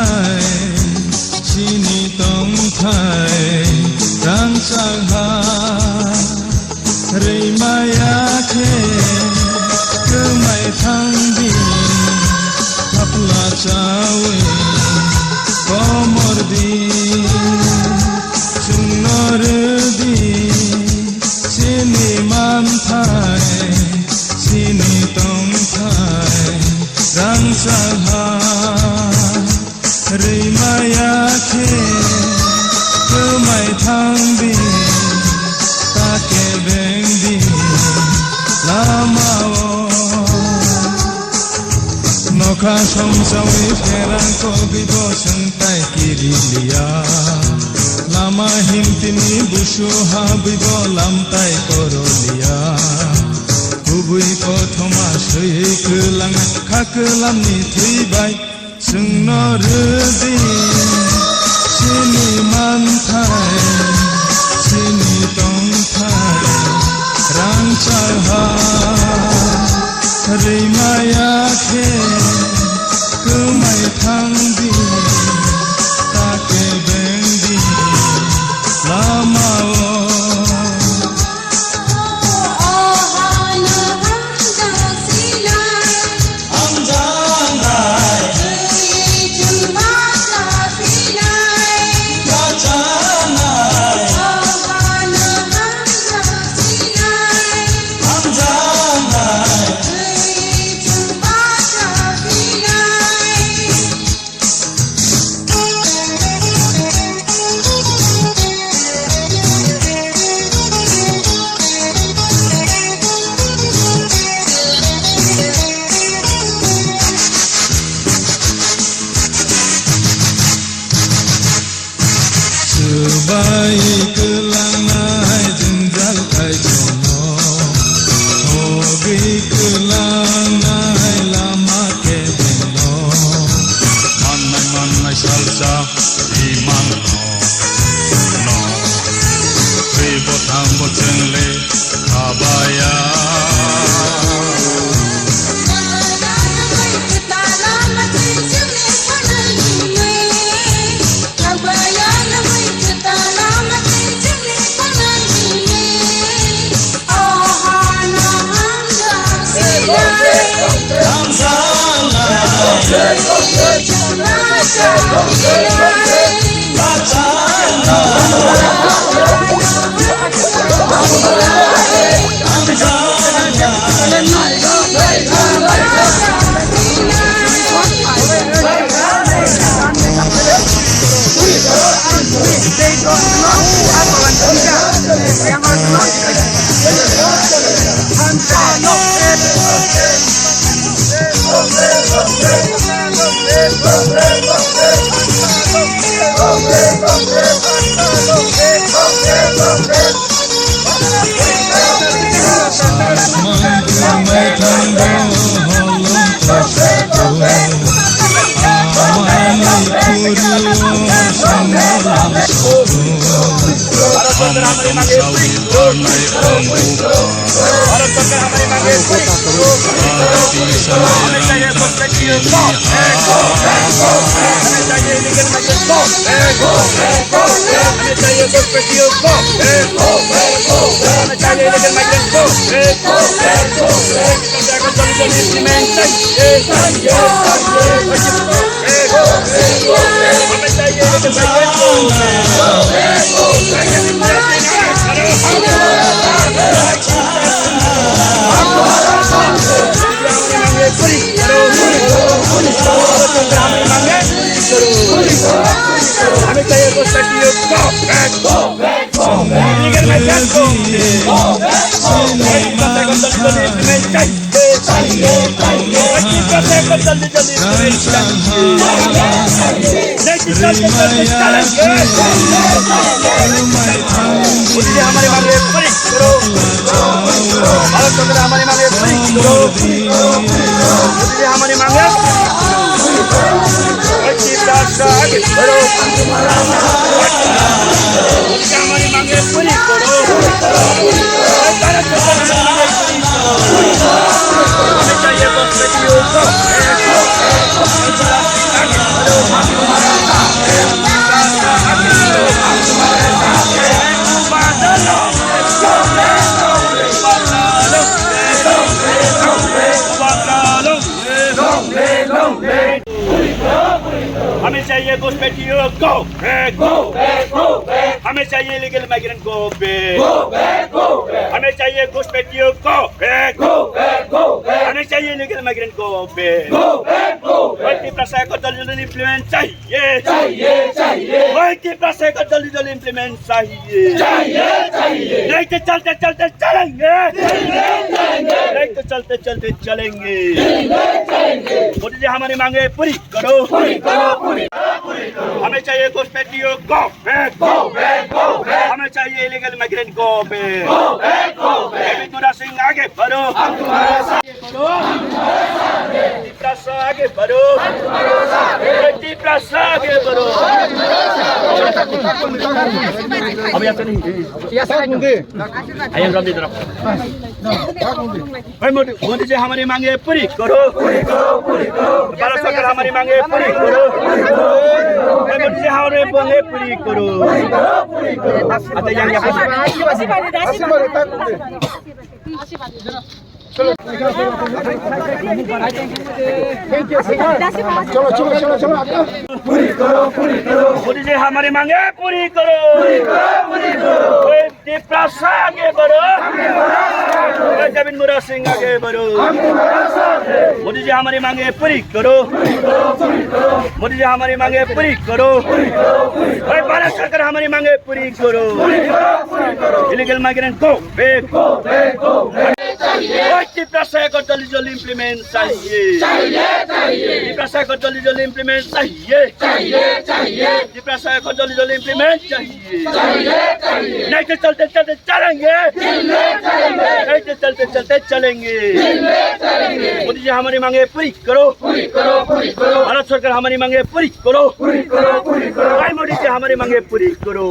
thai chini tong thai rang sang ha rei maya khe cứ mày thăng đi thắp là chawe có mor đi chung nor đi chini man thai chini tong thai rang sang ha rei maya khe cứ mày thăng đi ta kê beng đi lamao nokha som sawi pherang ko bibo sung tai kirilia lama himtini busu ha bibo lam tai korolia kubui pothoma sei kelang khakelam ni thuibai sung nordi chini man thai chini tong thai rang char ha rei maya khe cứ mày thăng đi ta kê beng đi lamao Sebai kelangai jenjal kai jono hobi kelangai lama ke beno manai salsa imang no ribo thambo chengle kabaya Halo. चाहिए घुसपैठियों को back, हमें चाहिए illegal migrant को back, हमें चाहिए घुसपैठियों को बैक, हमें चाहिए इलीगल माइग्रेंट को बैक, प्रशासन को जल्दी इम्प्लीमेंट चाहिए, प्रशासन को जल्दी इम्प्लीमेंट चाहिए, नहीं तो चलते चलते चलेंगे, नहीं तो चलते चलते चलेंगे। मोदी जी हमारी मांगे पूरी करो, हमें चाहिए घुसपैठियों को बैक, हमें चाहिए इलीगल माइग्रेंट को बैक। दुरा सिंह आगे बढ़ो, आगे बढ़ो, आगे बढ़ो। अभी आता नहीं मोदी जी हमारी मांगे पूरी करो, भारत सरकार हमारी मांगे पूरी करो, मोदी जी हमारे मांगे पूरी करो। आता yang मोदी जी हमारी मांगे पूरी करो, आगे बढ़ो, जमीन मुरा सिंह आगे बढ़ो। मोदी जी हमारी मांगे पूरी करो, मोदी जी हमारी मांगे पूरी करो, भारत सरकार हमारी मांगे पूरी करो। इलीगल माइग्रेंट को बैक, प्रशासन को जल्दी इम्प्लीमेंट चाहिए, प्रशासन को जल्दी इम्प्लीमेंट चाहिए, प्रशासन को जल्दी इम्प्लीमेंट चाहिए। नहीं तो चलते चलते चलेंगे, नहीं तो चलते चलते चलेंगे। मोदी जी हमारी मांगे पूरी करो, भारत सरकार हमारी मांगे पूरी करो, मोदी जी हमारी मांगे पूरी करो।